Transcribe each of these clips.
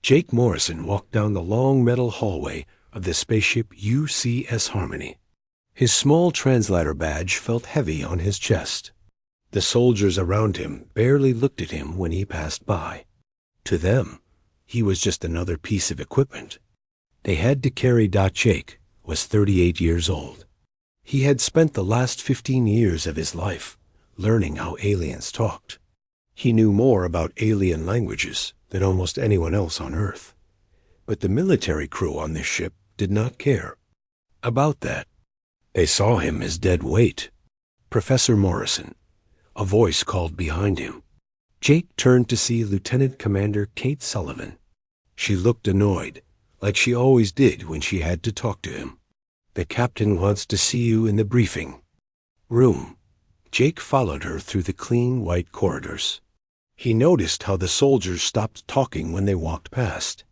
Jake Morrison walked down the long metal hallway of the spaceship UCS Harmony. His small translator badge felt heavy on his chest. The soldiers around him barely looked at him when he passed by. To them, he was just another piece of equipment. They had to carry Jake was 38 years old. He had spent the last 15 years of his life learning how aliens talked. He knew more about alien languages than almost anyone else on Earth. But the military crew on this ship did not care about that. They saw him as dead weight. Professor Morrison. A voice called behind him. Jake turned to see Lieutenant Commander Kate Sullivan. She looked annoyed, like she always did when she had to talk to him. The captain wants to see you in the briefing room. Jake followed her through the clean white corridors. He noticed how the soldiers stopped talking when they walked past.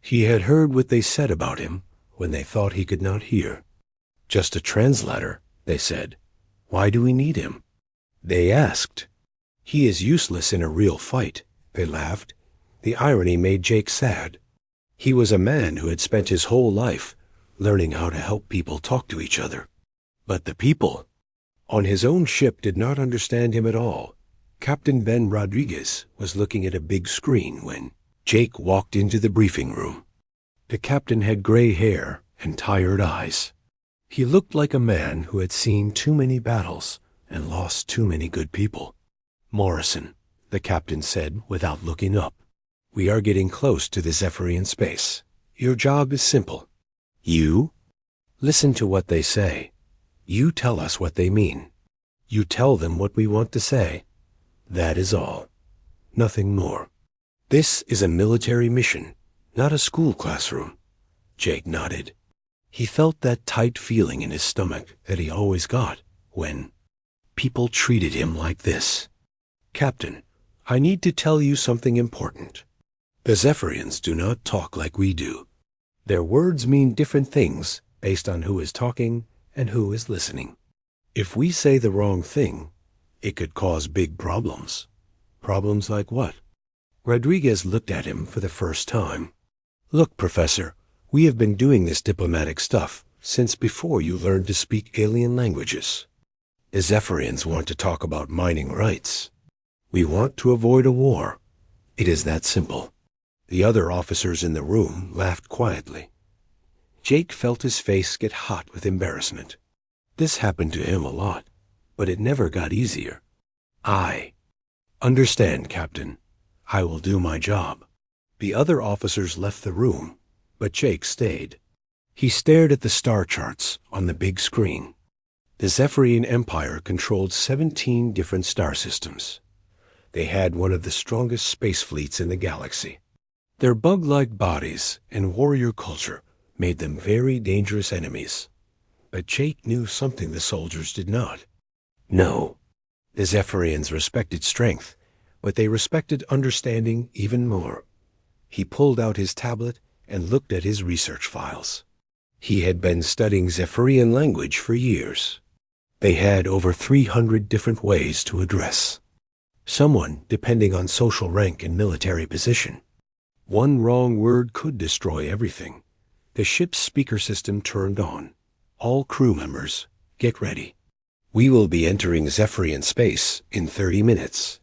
He had heard what they said about him when they thought he could not hear. Just a translator, they said. Why do we need him? They asked. He is useless in a real fight, they laughed. The irony made Jake sad. He was a man who had spent his whole life learning how to help people talk to each other. But the people on his own ship did not understand him at all. Captain Ben Rodriguez was looking at a big screen when Jake walked into the briefing room. The captain had gray hair and tired eyes. He looked like a man who had seen too many battles and lost too many good people. Morrison, the captain said without looking up. We are getting close to the Zephyrian space. Your job is simple. You listen to what they say. You tell us what they mean. You tell them what we want to say. That is all. Nothing more. This is a military mission, not a school classroom. Jake nodded. He felt that tight feeling in his stomach that he always got when people treated him like this. Captain, I need to tell you something important. The Zephyrians do not talk like we do. Their words mean different things based on who is talking and who is listening. If we say the wrong thing, it could cause big problems. Problems like what? Rodriguez looked at him for the first time. Look, Professor, we have been doing this diplomatic stuff since before you learned to speak alien languages. The Zephyrians want to talk about mining rights. We want to avoid a war. It is that simple. The other officers in the room laughed quietly. Jake felt his face get hot with embarrassment. This happened to him a lot, but it never got easier. I understand, Captain. I will do my job. The other officers left the room, but Jake stayed. He stared at the star charts on the big screen. The Zephyrian Empire controlled 17 different star systems. They had one of the strongest space fleets in the galaxy. Their bug-like bodies and warrior culture made them very dangerous enemies. But Jake knew something the soldiers did not. No, the Zephyrians respected strength, but they respected understanding even more. He pulled out his tablet and looked at his research files. He had been studying Zephyrian language for years. They had over 300 different ways to address someone depending on social rank and military position. One wrong word could destroy everything. The ship's speaker system turned on. All crew members, get ready. We will be entering Zephyrian space in 30 minutes.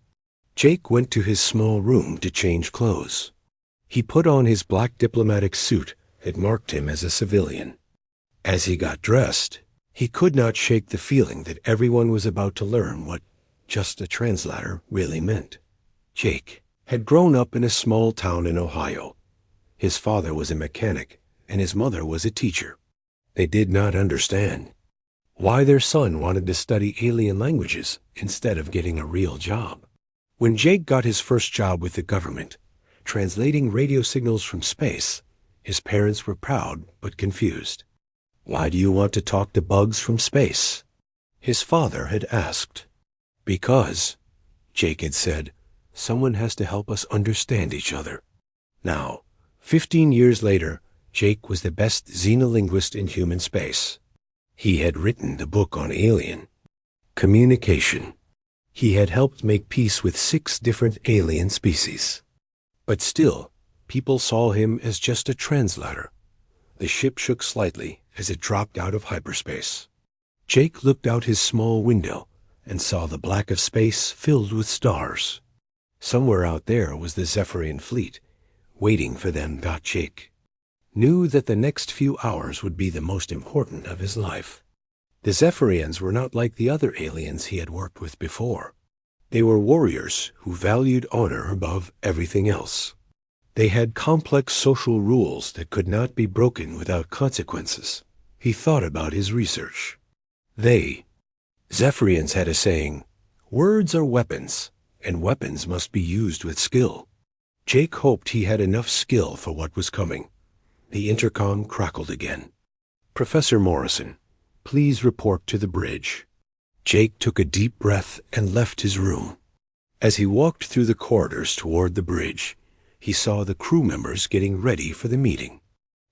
Jake went to his small room to change clothes. He put on his black diplomatic suit that marked him as a civilian. As he got dressed, he could not shake the feeling that everyone was about to learn what just a translator really meant. Jake had grown up in a small town in Ohio. His father was a mechanic and his mother was a teacher. They did not understand why their son wanted to study alien languages instead of getting a real job. When Jake got his first job with the government, translating radio signals from space, his parents were proud but confused. Why do you want to talk to bugs from space? His father had asked. Because, Jake had said, someone has to help us understand each other. Now, 15 years later, Jake was the best xenolinguist in human space. He had written the book on alien communication. He had helped make peace with 6 different alien species. But still, people saw him as just a translator. The ship shook slightly as it dropped out of hyperspace. Jake looked out his small window and saw the black of space filled with stars. Somewhere out there was the Zephyrian fleet, waiting for them. Jake knew that the next few hours would be the most important of his life. The Zephyrians were not like the other aliens he had worked with before. They were warriors who valued honor above everything else. They had complex social rules that could not be broken without consequences. He thought about his research. Zephyrians had a saying, "Words are weapons, and weapons must be used with skill." Jake hoped he had enough skill for what was coming. The intercom crackled again. "Professor Morrison, please report to the bridge." Jake took a deep breath and left his room. As he walked through the corridors toward the bridge, he saw the crew members getting ready for the meeting.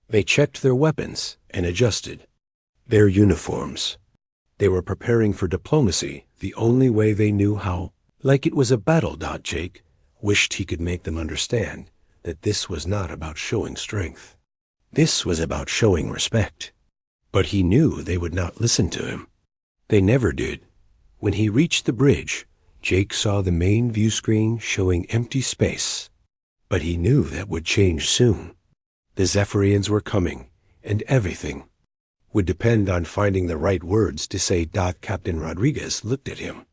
They checked their weapons and adjusted their uniforms. They were preparing for diplomacy the only way they knew how, like it was a battle. Jake wished he could make them understand that this was not about showing strength. This was about showing respect. But he knew they would not listen to him. They never did. When he reached the bridge, Jake saw the main view screen showing empty space. But he knew that would change soon. The Zephyrians were coming, and everything would depend on finding the right words to say. Captain Rodriguez looked at him.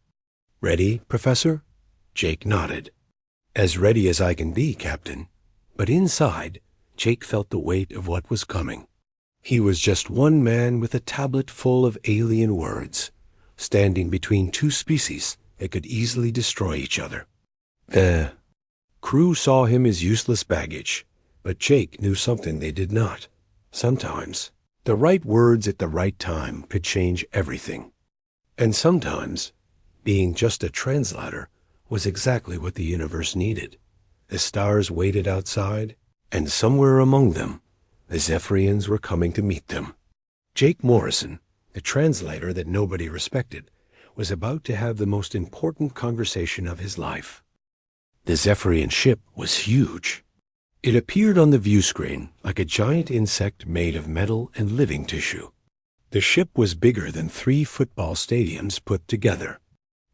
"Ready, Professor?" Jake nodded. "As ready as I can be, Captain." But inside, Jake felt the weight of what was coming. He was just one man with a tablet full of alien words, standing between two species that could easily destroy each other. The crew saw him as useless baggage, but Jake knew something they did not. Sometimes the right words at the right time could change everything. And sometimes being just a translator was exactly what the universe needed. The stars waited outside, and somewhere among them, the Zephyrians were coming to meet them. Jake Morrison, the translator that nobody respected, was about to have the most important conversation of his life. The Zephyrian ship was huge. It appeared on the view screen like a giant insect made of metal and living tissue. The ship was bigger than 3 football stadiums put together.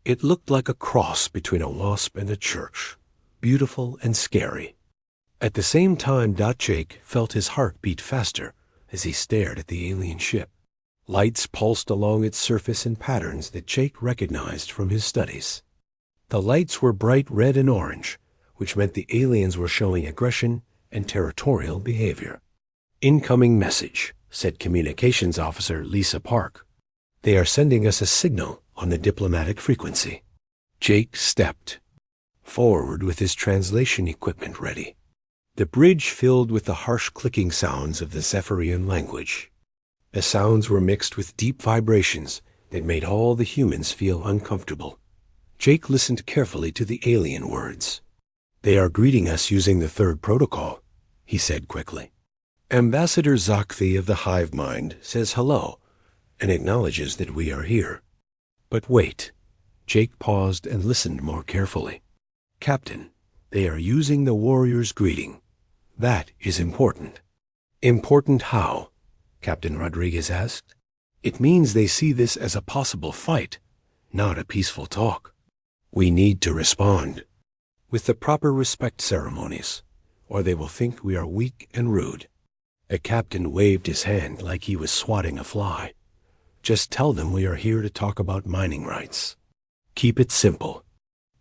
It looked like a cross between a wasp and a church, beautiful and scary. At the same time, Jake felt his heart beat faster as he stared at the alien ship. Lights pulsed along its surface in patterns that Jake recognized from his studies. The lights were bright red and orange, which meant the aliens were showing aggression and territorial behavior. "Incoming message," said Communications Officer Lisa Park. "They are sending us a signal on the diplomatic frequency." Jake stepped forward with his translation equipment ready. The bridge filled with the harsh clicking sounds of the Zephyrian language. The sounds were mixed with deep vibrations that made all the humans feel uncomfortable. Jake listened carefully to the alien words. "They are greeting us using the 3rd protocol," he said quickly. "Ambassador Zakthi of the Hive Mind says hello and acknowledges that we are here." But wait. Jake paused and listened more carefully. "Captain, they are using the warrior's greeting. That is important." "Important how?" Captain Rodriguez asked. "It means they see this as a possible fight, not a peaceful talk. We need to respond with the proper respect ceremonies, or they will think we are weak and rude." A captain waved his hand like he was swatting a fly. "Just tell them we are here to talk about mining rights. Keep it simple."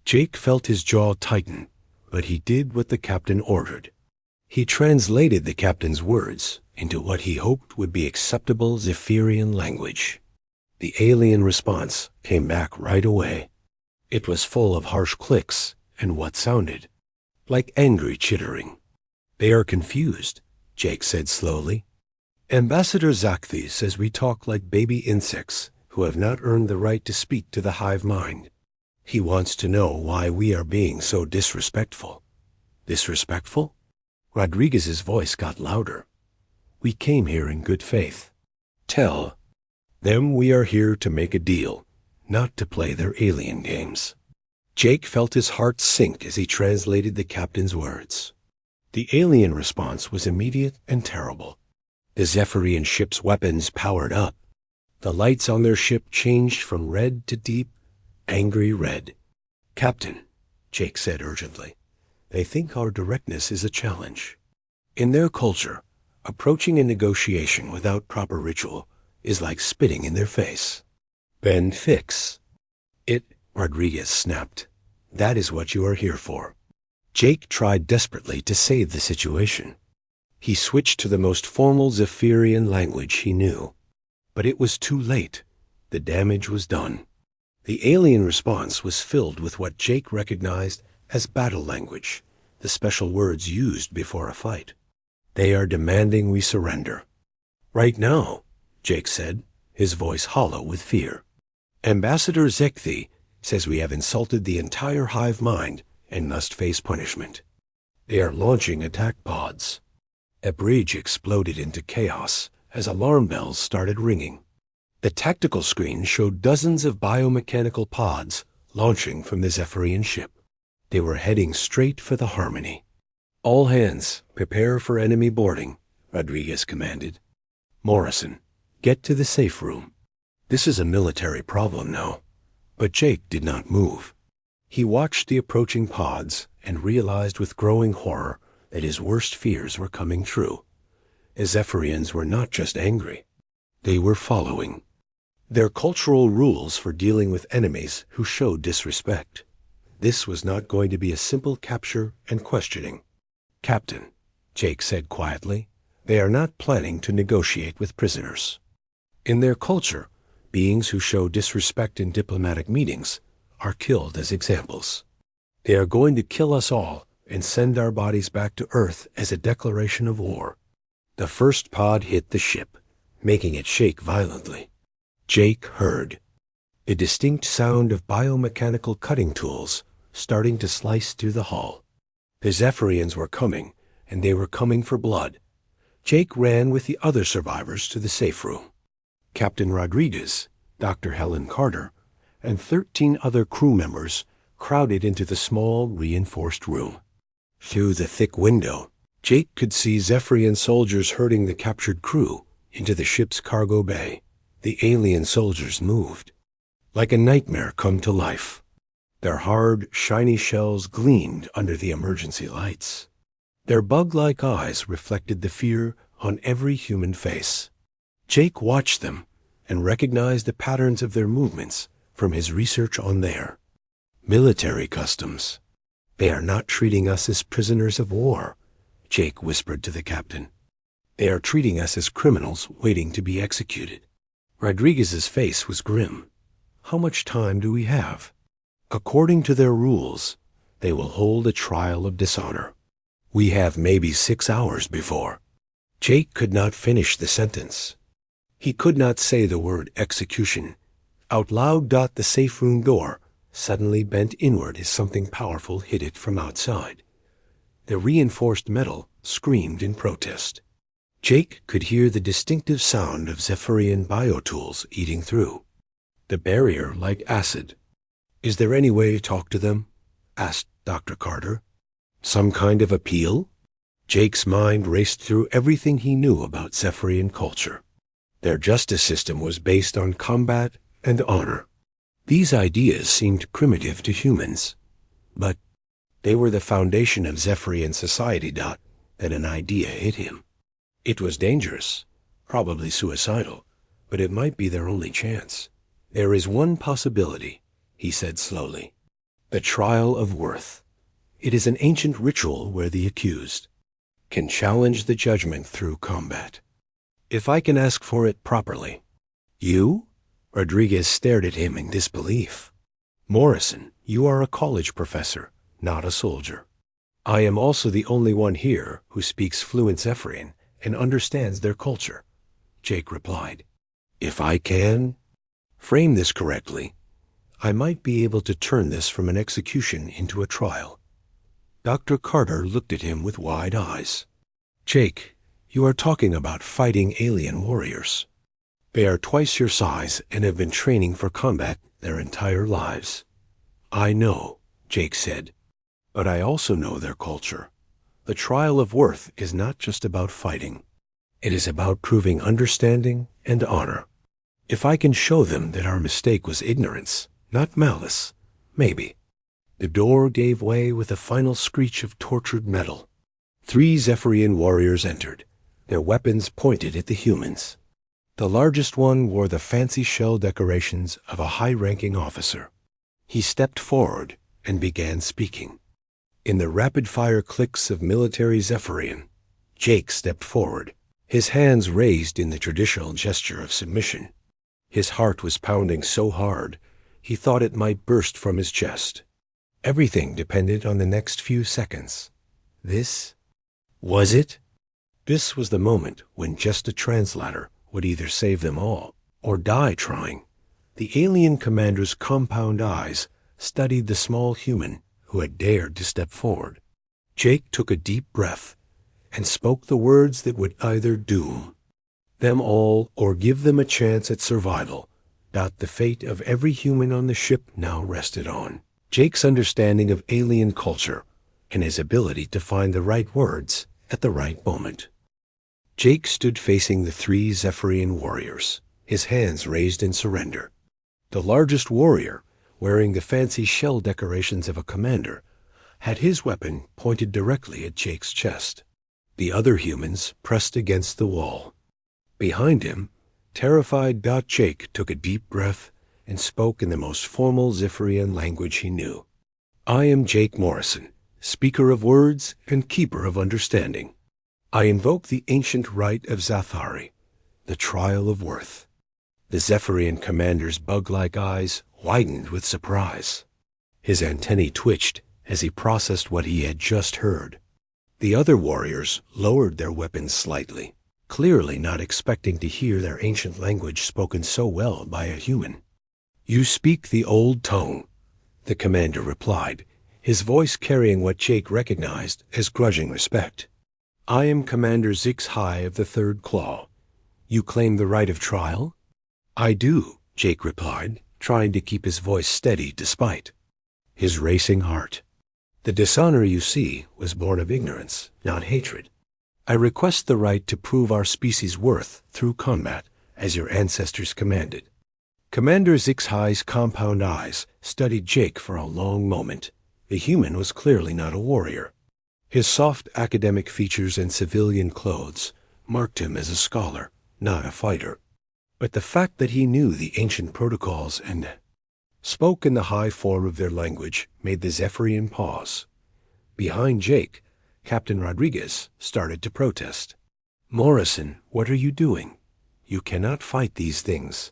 Jake felt his jaw tighten, but he did what the captain ordered. He translated the captain's words into what he hoped would be acceptable Zephyrian language. The alien response came back right away. It was full of harsh clicks and what sounded like angry chittering. "They are confused," Jake said slowly. "Ambassador Zakthi says we talk like baby insects who have not earned the right to speak to the hive mind. He wants to know why we are being so disrespectful." "Disrespectful?" Rodriguez's voice got louder. "We came here in good faith. Tell them we are here to make a deal, not to play their alien games." Jake felt his heart sink as he translated the captain's words. The alien response was immediate and terrible. The Zephyrian ship's weapons powered up. The lights on their ship changed from red to deep, angry red. "Captain," Jake said urgently, "they think our directness is a challenge. In their culture, approaching a negotiation without proper ritual is like spitting in their face." "Then fix it," Rodriguez snapped. "That is what you are here for." Jake tried desperately to save the situation. He switched to the most formal Zephyrian language he knew. But it was too late. The damage was done. The alien response was filled with what Jake recognized as battle language, the special words used before a fight. "They are demanding we surrender." "Right now," Jake said, his voice hollow with fear. "Ambassador Zekthi says we have insulted the entire hive mind and must face punishment. They are launching attack pods." A bridge exploded into chaos as alarm bells started ringing. The tactical screen showed dozens of biomechanical pods launching from the Zephyrian ship. They were heading straight for the Harmony. "All hands, prepare for enemy boarding," Rodriguez commanded. "Morrison, get to the safe room." This is a military problem now. But Jake did not move. He watched the approaching pods and realized with growing horror that his worst fears were coming true. The Zephyrians were not just angry. They were following their cultural rules for dealing with enemies who showed disrespect. This was not going to be a simple capture and questioning. "Captain," Jake said quietly, "they are not planning to negotiate with prisoners. In their culture, beings who show disrespect in diplomatic meetings are killed as examples. They are going to kill us all and send our bodies back to Earth as a declaration of war." The first pod hit the ship, making it shake violently. Jake heard a distinct sound of biomechanical cutting tools starting to slice through the hull. The Zephyrians were coming, and they were coming for blood. Jake ran with the other survivors to the safe room. Captain Rodriguez, Dr. Helen Carter, and 13 other crew members crowded into the small, reinforced room. Through the thick window, Jake could see Zephyrian soldiers herding the captured crew into the ship's cargo bay. The alien soldiers moved like a nightmare come to life. Their hard, shiny shells gleamed under the emergency lights. Their bug-like eyes reflected the fear on every human face. Jake watched them and recognized the patterns of their movements from his research on their military customs. "They are not treating us as prisoners of war," Jake whispered to the captain. "They are treating us as criminals waiting to be executed." Rodriguez's face was grim. "How much time do we have?" "According to their rules, they will hold a trial of dishonor. We have maybe 6 hours before." Jake could not finish the sentence. He could not say the word execution. Out loud. The safe room door suddenly bent inward as something powerful hit it from outside. The reinforced metal screamed in protest. Jake could hear the distinctive sound of Zephyrian biotools eating through the barrier like acid. "Is there any way to talk to them?" asked Dr. Carter. "Some kind of appeal?" Jake's mind raced through everything he knew about Zephyrian culture. Their justice system was based on combat and honor. These ideas seemed primitive to humans, but they were the foundation of Zephyrian society. Then an idea hit him. It was dangerous, probably suicidal, but it might be their only chance. "There is one possibility," he said slowly. "The trial of worth. It is an ancient ritual where the accused can challenge the judgment through combat. If I can ask for it properly." "You?" Rodriguez stared at him in disbelief. "Morrison, you are a college professor, not a soldier." "I am also the only one here who speaks fluent Zephyrian and understands their culture," Jake replied. "If I can frame this correctly, I might be able to turn this from an execution into a trial." Dr. Carter looked at him with wide eyes. "Jake, you are talking about fighting alien warriors. They are twice your size and have been training for combat their entire lives." "I know," Jake said, "but I also know their culture. The trial of worth is not just about fighting. It is about proving understanding and honor. If I can show them that our mistake was ignorance, not malice, maybe. The door gave way with a final screech of tortured metal. 3 Zephyrian warriors entered, their weapons pointed at the humans. The largest one wore the fancy shell decorations of a high-ranking officer. He stepped forward and began speaking. In the rapid-fire clicks of military Zephyrian, Jake stepped forward, his hands raised in the traditional gesture of submission. His heart was pounding so hard, he thought it might burst from his chest. Everything depended on the next few seconds. This was it? This was the moment when just a translator would either save them all or die trying. The alien commander's compound eyes studied the small human who had dared to step forward. Jake took a deep breath and spoke the words that would either doom them all or give them a chance at survival. The fate of every human on the ship now rested on Jake's understanding of alien culture and his ability to find the right words at the right moment. Jake stood facing the 3 Zephyrian warriors, his hands raised in surrender. The largest warrior, wearing the fancy shell decorations of a commander, had his weapon pointed directly at Jake's chest. The other humans pressed against the wall. Behind him, terrified Jake took a deep breath and spoke in the most formal Zephyrian language he knew. I am Jake Morrison, speaker of words and keeper of understanding. I invoke the ancient rite of Zathari, the trial of worth. The Zephyrian commander's bug-like eyes widened with surprise. His antennae twitched as he processed what he had just heard. The other warriors lowered their weapons slightly, clearly not expecting to hear their ancient language spoken so well by a human. You speak the old tongue, the commander replied, his voice carrying what Jake recognized as grudging respect. I am Commander Zix-Hi of the Third Claw. You claim the right of trial? I do, Jake replied, trying to keep his voice steady despite his racing heart. The dishonor you see was born of ignorance, not hatred. I request the right to prove our species' worth through combat, as your ancestors commanded. Commander Zix-Hi's compound eyes studied Jake for a long moment. The human was clearly not a warrior. His soft academic features and civilian clothes marked him as a scholar, not a fighter. But the fact that he knew the ancient protocols and spoke in the high form of their language made the Zephyrian pause. Behind Jake, Captain Rodriguez started to protest. Morrison, what are you doing? You cannot fight these things.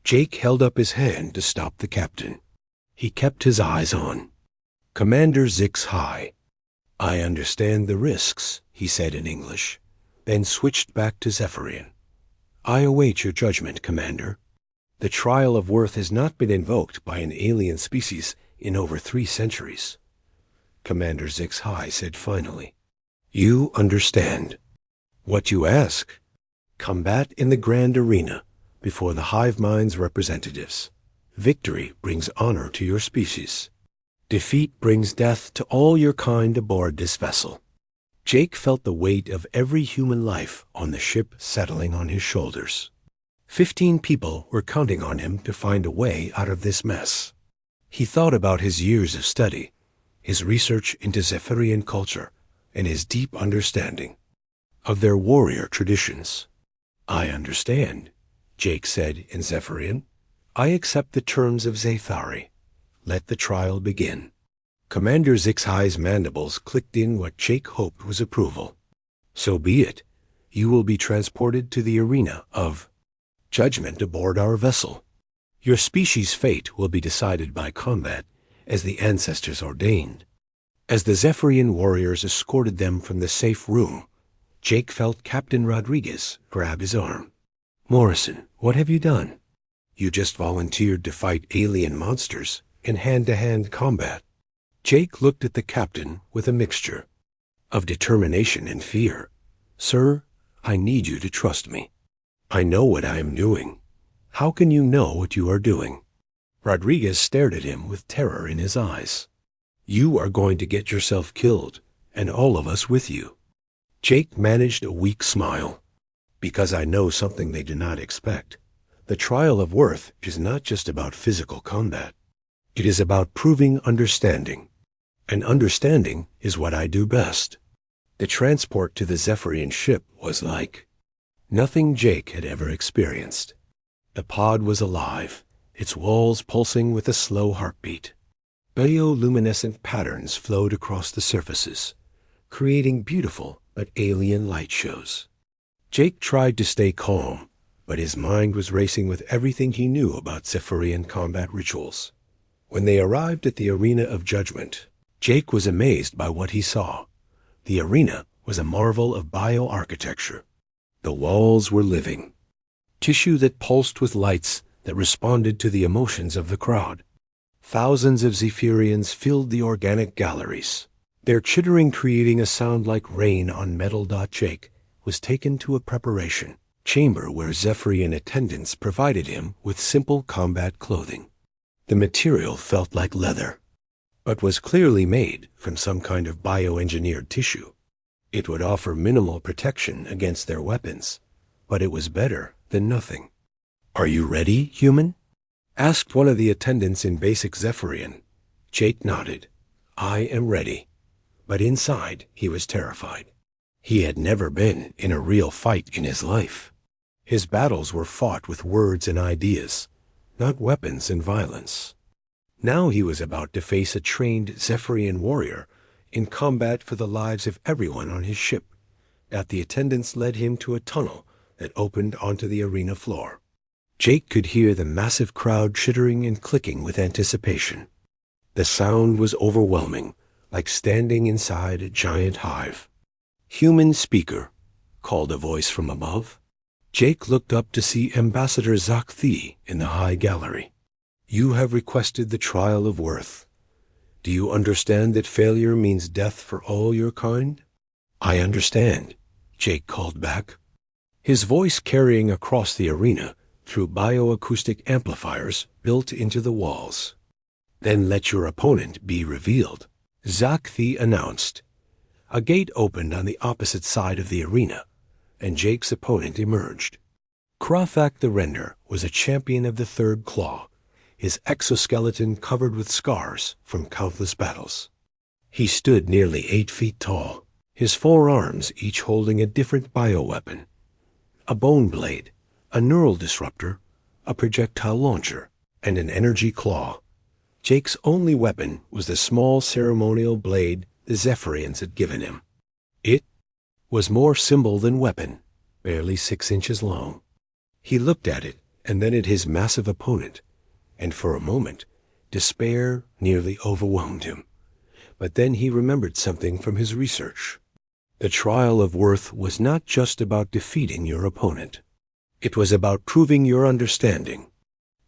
Jake held up his hand to stop the captain. He kept his eyes on Commander Zix-Hi. I understand the risks, he said in English, then switched back to Zephyrian. I await your judgment, Commander. The trial of worth has not been invoked by an alien species in over 3 centuries. Commander Zix-Hi said finally. You understand. What you ask? Combat in the grand arena before the hive mind's representatives. Victory brings honor to your species. Defeat brings death to all your kind aboard this vessel. Jake felt the weight of every human life on the ship settling on his shoulders. 15 people were counting on him to find a way out of this mess. He thought about his years of study, his research into Zephyrian culture, and his deep understanding of their warrior traditions. I understand, Jake said in Zephyrian. I accept the terms of Zathari. Let the trial begin. Commander Zix-Hi's mandibles clicked in what Jake hoped was approval. So be it. You will be transported to the arena of judgment aboard our vessel. Your species' fate will be decided by combat, as the ancestors ordained. As the Zephyrian warriors escorted them from the safe room, Jake felt Captain Rodriguez grab his arm. Morrison, what have you done? You just volunteered to fight alien monsters in hand-to-hand combat. Jake looked at the captain with a mixture of determination and fear. Sir, I need you to trust me. I know what I am doing. How can you know what you are doing? Rodriguez stared at him with terror in his eyes. You are going to get yourself killed, and all of us with you. Jake managed a weak smile. Because I know something they do not expect. The trial of worth is not just about physical combat. It is about proving understanding. And understanding is what I do best. The transport to the Zephyrian ship was like nothing Jake had ever experienced. The pod was alive, its walls pulsing with a slow heartbeat. Bioluminescent patterns flowed across the surfaces, creating beautiful but alien light shows. Jake tried to stay calm, but his mind was racing with everything he knew about Zephyrian combat rituals. When they arrived at the Arena of Judgment, Jake was amazed by what he saw. The arena was a marvel of bioarchitecture. The walls were living, tissue that pulsed with lights that responded to the emotions of the crowd. Thousands of Zephyrians filled the organic galleries, their chittering creating a sound like rain on metal. Jake was taken to a preparation chamber where Zephyrian attendants provided him with simple combat clothing. The material felt like leather, but was clearly made from some kind of bioengineered tissue. It would offer minimal protection against their weapons, but it was better than nothing. "Are you ready, human?" asked one of the attendants in basic Zephyrian. Jake nodded. "I am ready." But inside, he was terrified. He had never been in a real fight in his life. His battles were fought with words and ideas, not weapons and violence. Now he was about to face a trained Zephyrian warrior in combat for the lives of everyone on his ship. The attendants led him to a tunnel that opened onto the arena floor. Jake could hear the massive crowd chittering and clicking with anticipation. The sound was overwhelming, like standing inside a giant hive. "Human speaker," called a voice from above. Jake looked up to see Ambassador Zak Thi in the high gallery. "You have requested the trial of worth. Do you understand that failure means death for all your kind?" "I understand," Jake called back, his voice carrying across the arena through bioacoustic amplifiers built into the walls. "Then let your opponent be revealed," Zak Thi announced. A gate opened on the opposite side of the arena, and Jake's opponent emerged. Krothak the Render was a champion of the Third Claw, his exoskeleton covered with scars from countless battles. He stood nearly 8 feet tall, his 4 arms each holding a different bioweapon: a bone blade, a neural disruptor, a projectile launcher, and an energy claw. Jake's only weapon was the small ceremonial blade the Zephyrians had given him. It was more symbol than weapon, barely 6 inches long. He looked at it and then at his massive opponent, and for a moment, despair nearly overwhelmed him. But then he remembered something from his research. The trial of worth was not just about defeating your opponent. It was about proving your understanding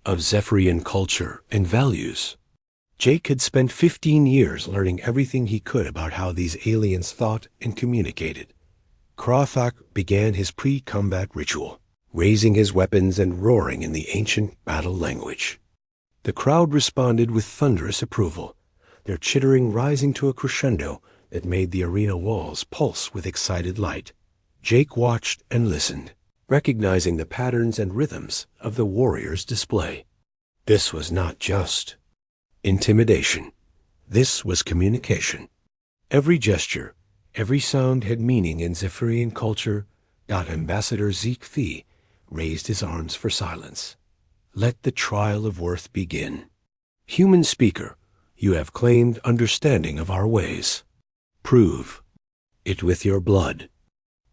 of Zephyrian culture and values. Jake had spent 15 years learning everything he could about how these aliens thought and communicated. Krothak began his pre-combat ritual, raising his weapons and roaring in the ancient battle language. The crowd responded with thunderous approval, their chittering rising to a crescendo that made the arena walls pulse with excited light. Jake watched and listened, recognizing the patterns and rhythms of the warrior's display. This was not just intimidation. This was communication. Every gesture, every sound had meaning in Zephyrian culture. Ambassador Zak Thi raised his arms for silence. "Let the trial of worth begin. Human speaker, you have claimed understanding of our ways. Prove it with your blood."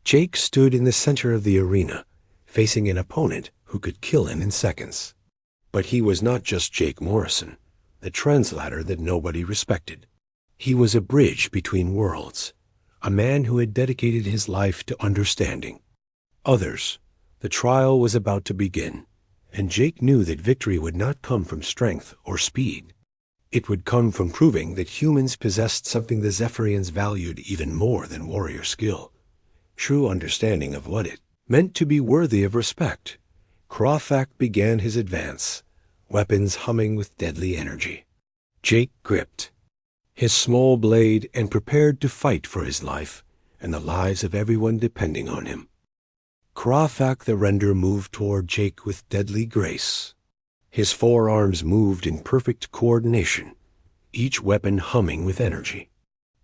Jake stood in the center of the arena, facing an opponent who could kill him in seconds. But he was not just Jake Morrison, the translator that nobody respected. He was a bridge between worlds, a man who had dedicated his life to understanding others. The trial was about to begin, and Jake knew that victory would not come from strength or speed. It would come from proving that humans possessed something the Zephyrians valued even more than warrior skill: true understanding of what it meant to be worthy of respect. Krothak began his advance, weapons humming with deadly energy. Jake gripped, his small blade, and prepared to fight for his life and the lives of everyone depending on him. Krathak the Render moved toward Jake with deadly grace. His forearms moved in perfect coordination, each weapon humming with energy.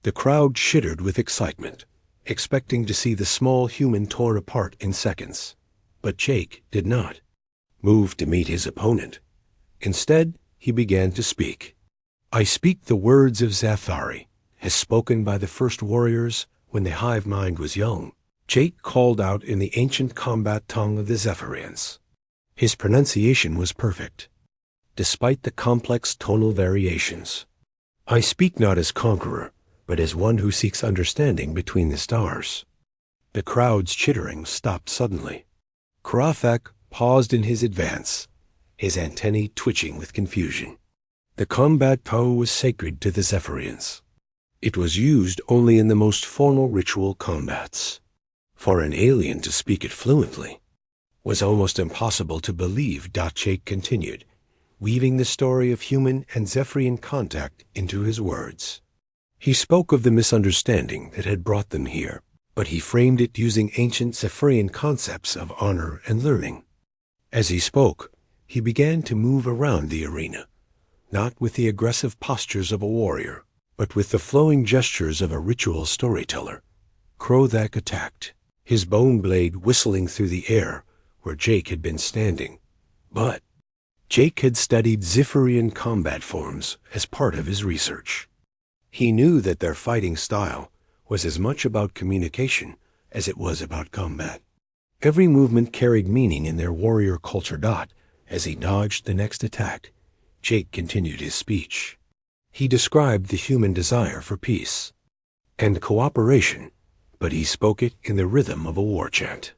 The crowd chittered with excitement, expecting to see the small human torn apart in seconds. But Jake did not move to meet his opponent. Instead, he began to speak. "I speak the words of Zathari, as spoken by the first warriors when the hive mind was young," Jake called out in the ancient combat tongue of the Zephyrians. His pronunciation was perfect, despite the complex tonal variations. "I speak not as conqueror, but as one who seeks understanding between the stars." The crowd's chittering stopped suddenly. Krathak paused in his advance, his antennae twitching with confusion. The combat poe was sacred to the Zephyrians. It was used only in the most formal ritual combats. For an alien to speak it fluently was almost impossible to believe. Jake continued, weaving the story of human and Zephyrian contact into his words. He spoke of the misunderstanding that had brought them here, but he framed it using ancient Zephyrian concepts of honor and learning. As he spoke, he began to move around the arena, not with the aggressive postures of a warrior, but with the flowing gestures of a ritual storyteller. Krathak attacked, his bone blade whistling through the air where Jake had been standing. But Jake had studied Zephyrian combat forms as part of his research. He knew that their fighting style was as much about communication as it was about combat. Every movement carried meaning in their warrior culture. As he dodged the next attack, Jake continued his speech. He described the human desire for peace and cooperation, but he spoke it in the rhythm of a war chant.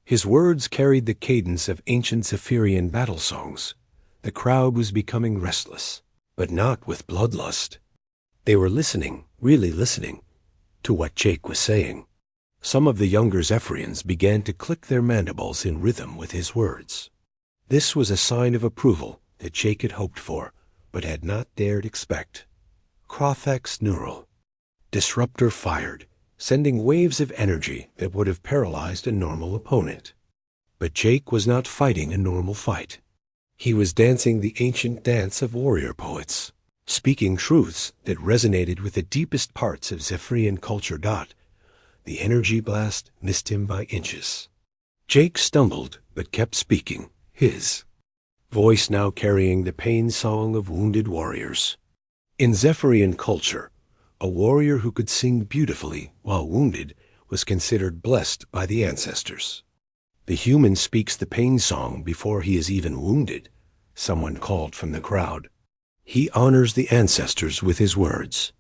His words carried the cadence of ancient Zephyrian battle songs. The crowd was becoming restless, but not with bloodlust. They were listening, really listening, to what Jake was saying. Some of the younger Zephyrians began to click their mandibles in rhythm with his words. This was a sign of approval that Jake had hoped for, but had not dared expect. Krathak's neural disruptor fired, sending waves of energy that would have paralyzed a normal opponent. But Jake was not fighting a normal fight. He was dancing the ancient dance of warrior poets, speaking truths that resonated with the deepest parts of Zephyrian culture. The energy blast missed him by inches. Jake stumbled, but kept speaking, his voice now carrying the pain song of wounded warriors. In Zephyrian culture, a warrior who could sing beautifully while wounded was considered blessed by the ancestors. "The human speaks the pain song before he is even wounded," someone called from the crowd. "He honors the ancestors with his words."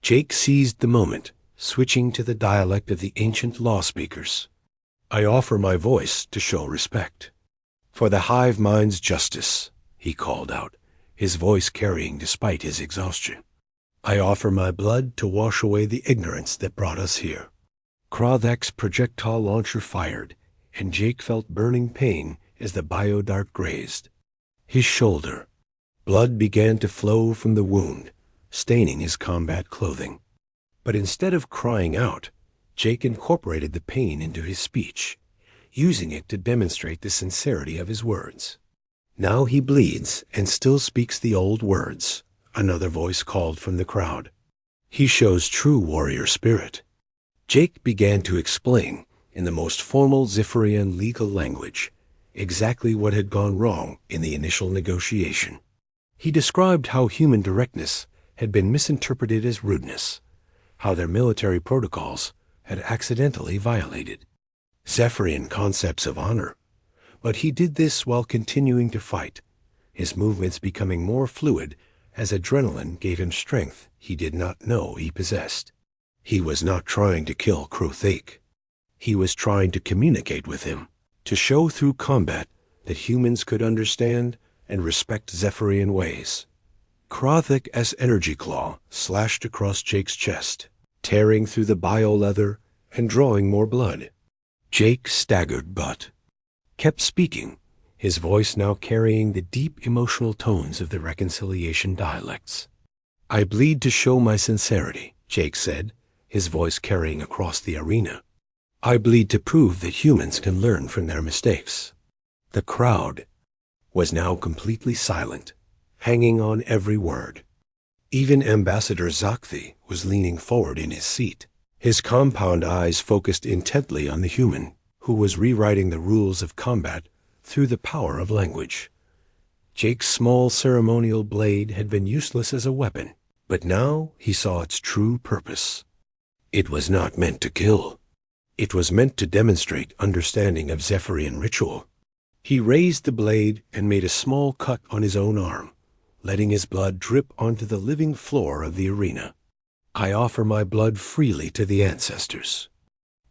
Jake seized the moment, switching to the dialect of the ancient law speakers. "I offer my voice to show respect. For the hive mind's justice," he called out, his voice carrying despite his exhaustion. "I offer my blood to wash away the ignorance that brought us here." Krathak's projectile launcher fired, and Jake felt burning pain as the biodart grazed his shoulder. Blood began to flow from the wound, staining his combat clothing. But instead of crying out, Jake incorporated the pain into his speech, using it to demonstrate the sincerity of his words. "Now he bleeds and still speaks the old words," another voice called from the crowd. "He shows true warrior spirit." Jake began to explain, in the most formal Zephyrian legal language, exactly what had gone wrong in the initial negotiation. He described how human directness had been misinterpreted as rudeness, how their military protocols had accidentally violated Zephyrian concepts of honor. But he did this while continuing to fight, his movements becoming more fluid as adrenaline gave him strength he did not know he possessed. He was not trying to kill Krathak. He was trying to communicate with him, to show through combat that humans could understand and respect Zephyrian ways. Krathak's energy claw slashed across Jake's chest, tearing through the bio-leather and drawing more blood. Jake staggered but kept speaking, his voice now carrying the deep emotional tones of the reconciliation dialects. I bleed to show my sincerity, Jake said, his voice carrying across the arena. I bleed to prove that humans can learn from their mistakes. The crowd was now completely silent, hanging on every word. Even Ambassador Zakthi was leaning forward in his seat, his compound eyes focused intently on the human who was rewriting the rules of combat through the power of language. Jake's small ceremonial blade had been useless as a weapon, but now he saw its true purpose. It was not meant to kill. It was meant to demonstrate understanding of Zephyrian ritual. He raised the blade and made a small cut on his own arm, letting his blood drip onto the living floor of the arena. I offer my blood freely to the ancestors,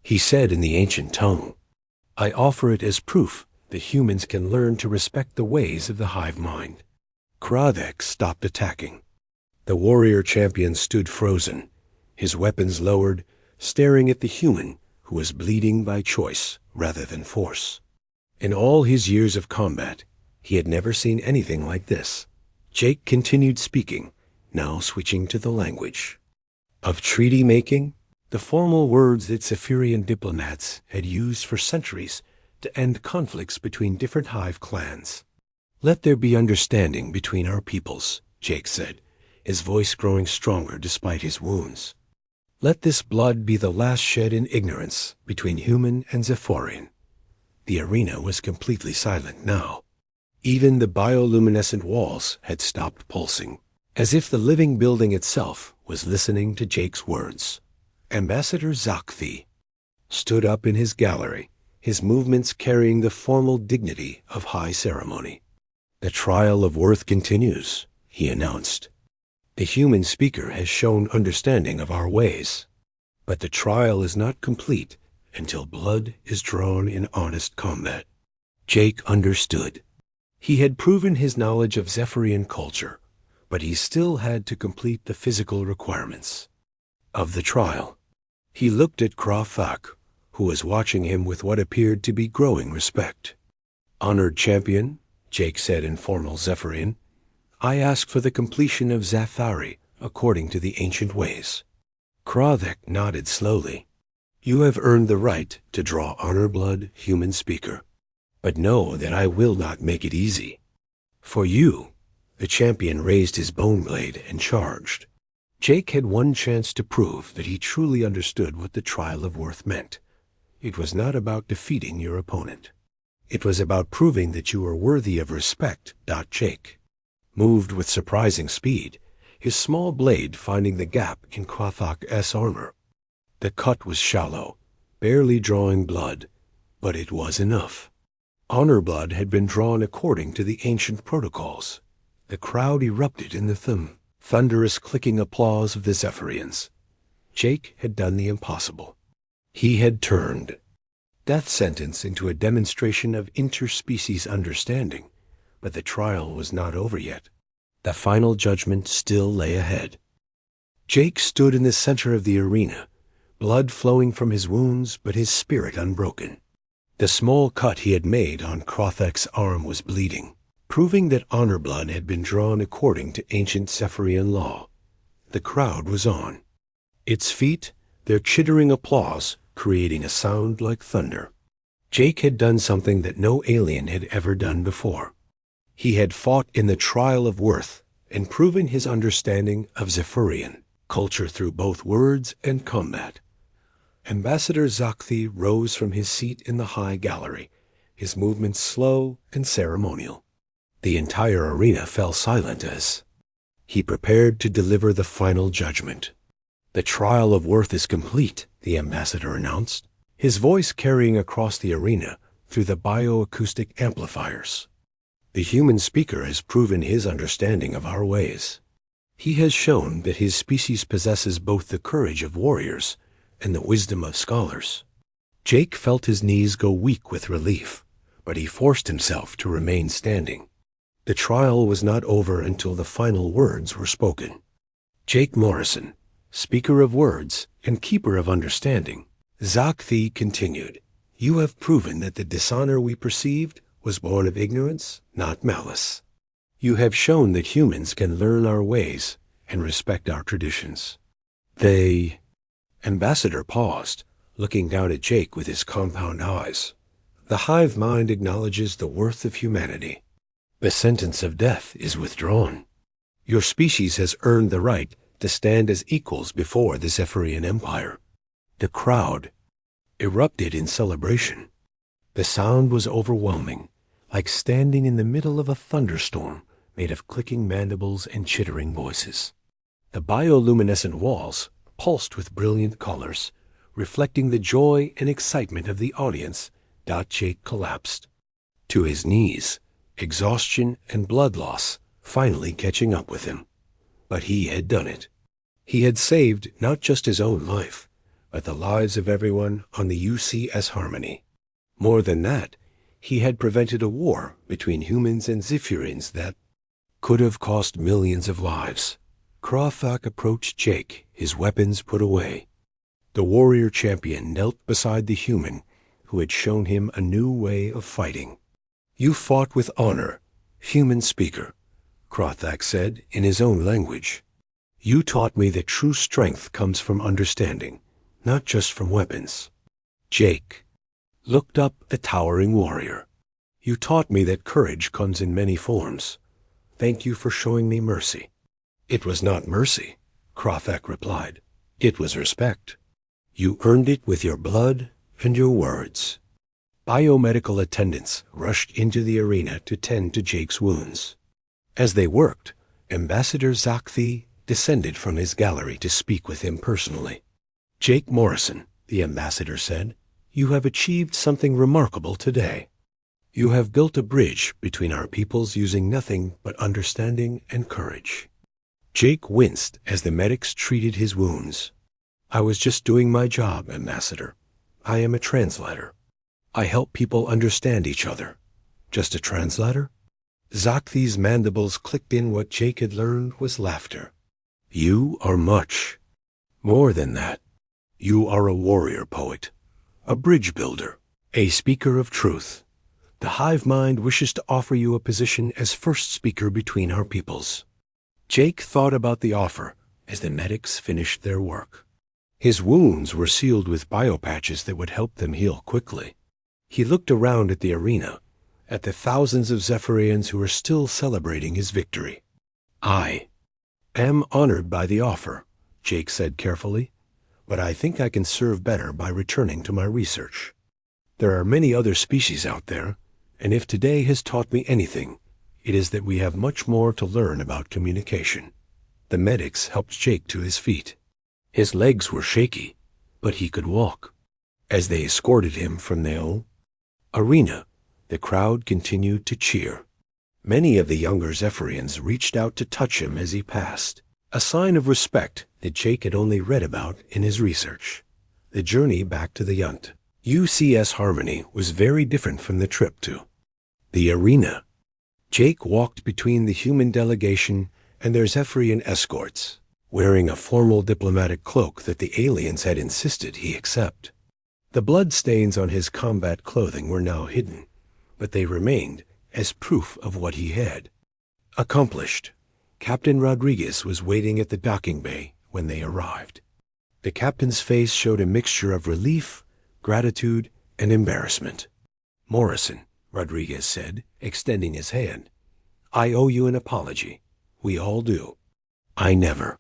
he said in the ancient tongue. I offer it as proof that humans can learn to respect the ways of the hive mind. Kradek stopped attacking. The warrior champion stood frozen, his weapons lowered, staring at the human who was bleeding by choice rather than force. In all his years of combat, he had never seen anything like this. Jake continued speaking, now switching to the language of treaty making, the formal words that Zephyrian diplomats had used for centuries to end conflicts between different hive clans. Let there be understanding between our peoples, Jake said, his voice growing stronger despite his wounds. Let this blood be the last shed in ignorance between human and Zephyrian. The arena was completely silent now. Even the bioluminescent walls had stopped pulsing, as if the living building itself was listening to Jake's words. Ambassador Zakthi stood up in his gallery, his movements carrying the formal dignity of high ceremony. The trial of worth continues, he announced. The human speaker has shown understanding of our ways, but the trial is not complete until blood is drawn in honest combat. Jake understood. He had proven his knowledge of Zephyrian culture, but he still had to complete the physical requirements of the trial. He looked at Krafak, who was watching him with what appeared to be growing respect. Honored champion, Jake said in formal Zephyrian, I ask for the completion of Zathari according to the ancient ways. Kradek nodded slowly. You have earned the right to draw honor blood, human speaker, but know that I will not make it easy. For you, the champion raised his bone blade and charged. Jake had one chance to prove that he truly understood what the trial of worth meant. It was not about defeating your opponent. It was about proving that you were worthy of respect. Jake moved with surprising speed, his small blade finding the gap in Krathak's armor. The cut was shallow, barely drawing blood, but it was enough. Honor blood had been drawn according to the ancient protocols. The crowd erupted in the thunderous clicking applause of the Zephyrians. Jake had done the impossible. He had turned death sentence into a demonstration of interspecies understanding, but the trial was not over yet. The final judgment still lay ahead. Jake stood in the center of the arena, blood flowing from his wounds, but his spirit unbroken. The small cut he had made on Krathek's arm was bleeding, proving that honor blood had been drawn according to ancient Zephyrian law. The crowd was on its feet, their chittering applause creating a sound like thunder. Jake had done something that no alien had ever done before. He had fought in the trial of worth and proven his understanding of Zephyrian culture through both words and combat. Ambassador Zakthi rose from his seat in the high gallery, his movements slow and ceremonial. The entire arena fell silent as he prepared to deliver the final judgment. The trial of worth is complete, the ambassador announced, his voice carrying across the arena through the bioacoustic amplifiers. The human speaker has proven his understanding of our ways. He has shown that his species possesses both the courage of warriors and the wisdom of scholars. Jake felt his knees go weak with relief, but he forced himself to remain standing. The trial was not over until the final words were spoken. Jake Morrison, speaker of words and keeper of understanding, Zakthi continued, you have proven that the dishonor we perceived was born of ignorance, not malice. You have shown that humans can learn our ways and respect our traditions. They... Ambassador paused, looking down at Jake with his compound eyes. The hive mind acknowledges the worth of humanity. The sentence of death is withdrawn. Your species has earned the right to stand as equals before the Zephyrian Empire. The crowd erupted in celebration. The sound was overwhelming, like standing in the middle of a thunderstorm made of clicking mandibles and chittering voices. The bioluminescent walls pulsed with brilliant colors, reflecting the joy and excitement of the audience. Jake collapsed to his knees, exhaustion and blood loss finally catching up with him. But he had done it. He had saved not just his own life, but the lives of everyone on the UCS Harmony. More than that, he had prevented a war between humans and Zephyrians that could have cost millions of lives. Krothak approached Jake, his weapons put away. The warrior champion knelt beside the human who had shown him a new way of fighting. "You fought with honor, human speaker," Krothak said in his own language. "You taught me that true strength comes from understanding, not just from weapons." Jake looked up the towering warrior. "You taught me that courage comes in many forms. Thank you for showing me mercy." "It was not mercy," Krothak replied. "It was respect. You earned it with your blood and your words." Biomedical attendants rushed into the arena to tend to Jake's wounds. As they worked, Ambassador Zakthi descended from his gallery to speak with him personally. "Jake Morrison," the ambassador said, "you have achieved something remarkable today. You have built a bridge between our peoples using nothing but understanding and courage." Jake winced as the medics treated his wounds. "I was just doing my job, Ambassador. I am a translator. I help people understand each other." "Just a translator?" Zakthi's mandibles clicked in. What Jake had learned was laughter. "You are much more than that. You are a warrior poet, a bridge builder, a speaker of truth. The hive mind wishes to offer you a position as first speaker between our peoples." Jake thought about the offer as the medics finished their work. His wounds were sealed with biopatches that would help them heal quickly. He looked around at the arena, at the thousands of Zephyrians who were still celebrating his victory. "I am honored by the offer," Jake said carefully, "but I think I can serve better by returning to my research. There are many other species out there, and if today has taught me anything, it is that we have much more to learn about communication." The medics helped Jake to his feet. His legs were shaky, but he could walk. As they escorted him from the arena, the crowd continued to cheer. Many of the younger Zephyrians reached out to touch him as he passed, a sign of respect that Jake had only read about in his research. The journey back to the Yunt, UCS Harmony, was very different from the trip to the arena. Jake walked between the human delegation and their Zephyrian escorts, wearing a formal diplomatic cloak that the aliens had insisted he accept. The blood stains on his combat clothing were now hidden, but they remained as proof of what he had accomplished. Captain Rodriguez was waiting at the docking bay when they arrived. The captain's face showed a mixture of relief, gratitude, and embarrassment. "Morrison," Rodriguez said, extending his hand, "I owe you an apology. We all do. I never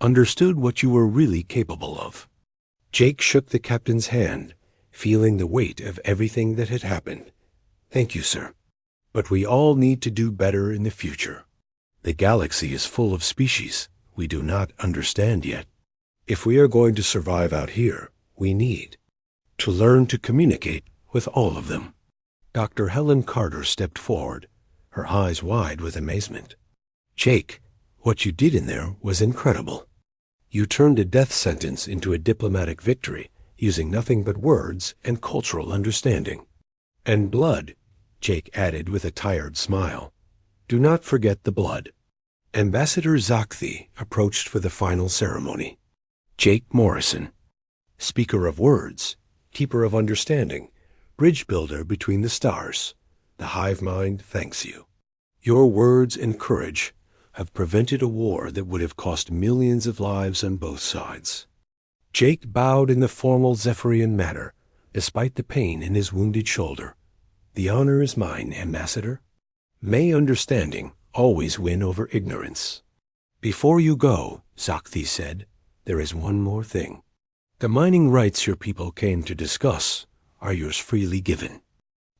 understood what you were really capable of." Jake shook the captain's hand, feeling the weight of everything that had happened. "Thank you, sir. But we all need to do better in the future. The galaxy is full of species we do not understand yet. If we are going to survive out here, we need to learn to communicate with all of them." Dr. Helen Carter stepped forward, her eyes wide with amazement. "Jake, what you did in there was incredible. You turned a death sentence into a diplomatic victory using nothing but words and cultural understanding. And blood," Jake added with a tired smile. "Do not forget the blood." Ambassador Zakthi approached for the final ceremony. "Jake Morrison, speaker of words, keeper of understanding, bridge builder between the stars, the hive mind thanks you. Your words and courage have prevented a war that would have cost millions of lives on both sides. Jake bowed in the formal Zephyrian manner, despite the pain in his wounded shoulder. The honor is mine, Ambassador. May understanding always win over ignorance. Before you go, Zakthi said, there is one more thing. The mining rights your people came to discuss are yours freely given.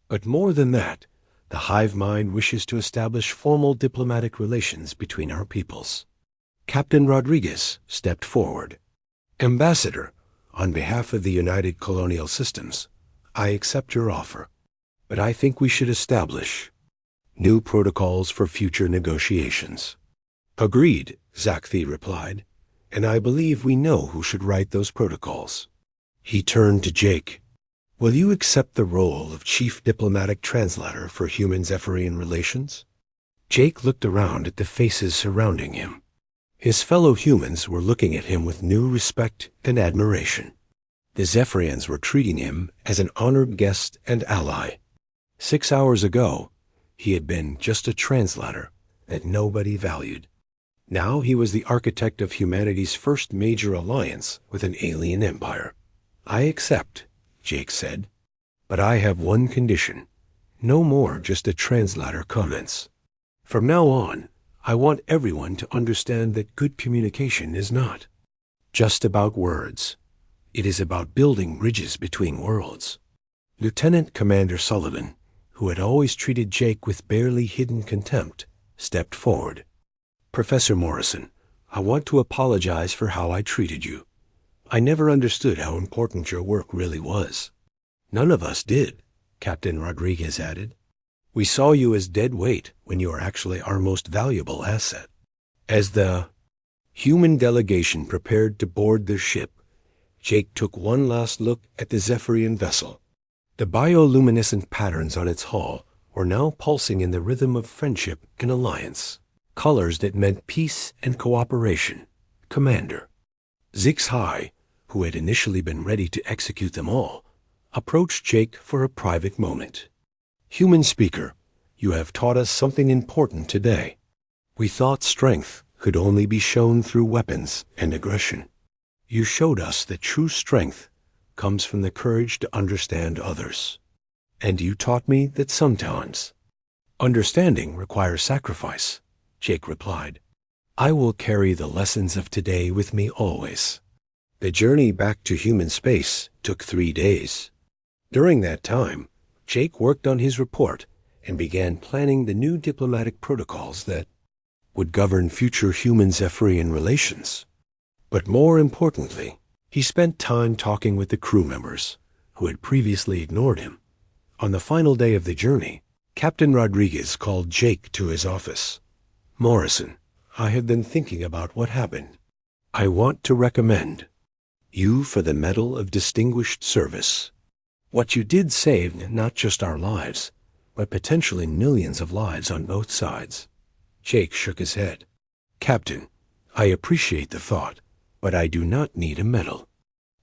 But more than that, the hive mind wishes to establish formal diplomatic relations between our peoples. Captain Rodriguez stepped forward. Ambassador, on behalf of the United Colonial Systems, I accept your offer, but I think we should establish new protocols for future negotiations. Agreed, Zakthi replied, and I believe we know who should write those protocols. He turned to Jake. Will you accept the role of Chief Diplomatic Translator for Human-Zephyrian Relations? Jake looked around at the faces surrounding him. His fellow humans were looking at him with new respect and admiration. The Zephyrians were treating him as an honored guest and ally. 6 hours ago, he had been just a translator that nobody valued. Now he was the architect of humanity's first major alliance with an alien empire. I accept, Jake said, but I have one condition. No more just a translator comments. From now on, I want everyone to understand that good communication is not just about words. It is about building bridges between worlds. Lieutenant Commander Sullivan, who had always treated Jake with barely hidden contempt, stepped forward. Professor Morrison, I want to apologize for how I treated you. I never understood how important your work really was. None of us did, Captain Rodriguez added. We saw you as dead weight when you are actually our most valuable asset. As the human delegation prepared to board their ship, Jake took one last look at the Zephyrian vessel. The bioluminescent patterns on its hull were now pulsing in the rhythm of friendship and alliance, colors that meant peace and cooperation. Commander Zix-Hai, who had initially been ready to execute them all, approached Jake for a private moment. Human speaker, you have taught us something important today. We thought strength could only be shown through weapons and aggression. You showed us that true strength comes from the courage to understand others. And you taught me that sometimes understanding requires sacrifice, Jake replied. I will carry the lessons of today with me always. The journey back to human space took 3 days. During that time, Jake worked on his report and began planning the new diplomatic protocols that would govern future human-Zephyrian relations. But more importantly, he spent time talking with the crew members who had previously ignored him. On the final day of the journey, Captain Rodriguez called Jake to his office. Morrison, I have been thinking about what happened. I want to recommend you for the Medal of Distinguished Service. What you did saved not just our lives, but potentially millions of lives on both sides. Jake shook his head. Captain, I appreciate the thought, but I do not need a medal.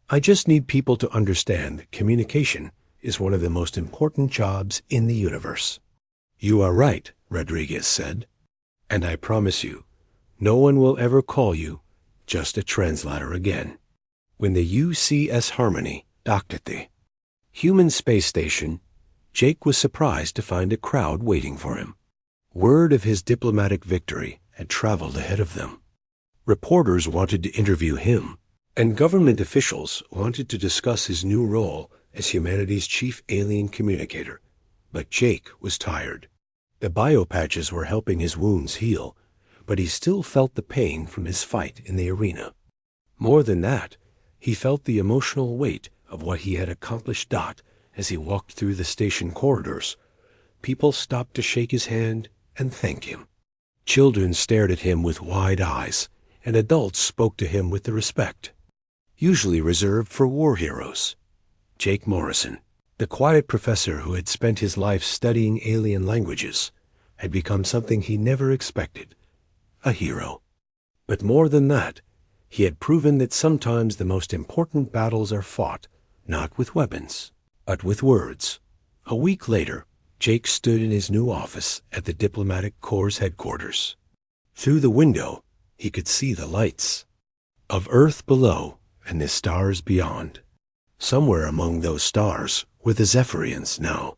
I just need people to understand that communication is one of the most important jobs in the universe. You are right, Rodriguez said. And I promise you, no one will ever call you just a translator again. When the UCS Harmony docked at the human space station, Jake was surprised to find a crowd waiting for him. Word of his diplomatic victory had traveled ahead of them. Reporters wanted to interview him, and government officials wanted to discuss his new role as humanity's chief alien communicator. But Jake was tired. The biopatches were helping his wounds heal, but he still felt the pain from his fight in the arena. More than that, he felt the emotional weight of what he had accomplished. As he walked through the station corridors, people stopped to shake his hand and thank him. Children stared at him with wide eyes, and adults spoke to him with the respect usually reserved for war heroes. Jake Morrison, the quiet professor who had spent his life studying alien languages, had become something he never expected, a hero. But more than that, he had proven that sometimes the most important battles are fought not with weapons, but with words. A week later, Jake stood in his new office at the Diplomatic Corps' headquarters. Through the window, he could see the lights of Earth below and the stars beyond. Somewhere among those stars were the Zephyrians now,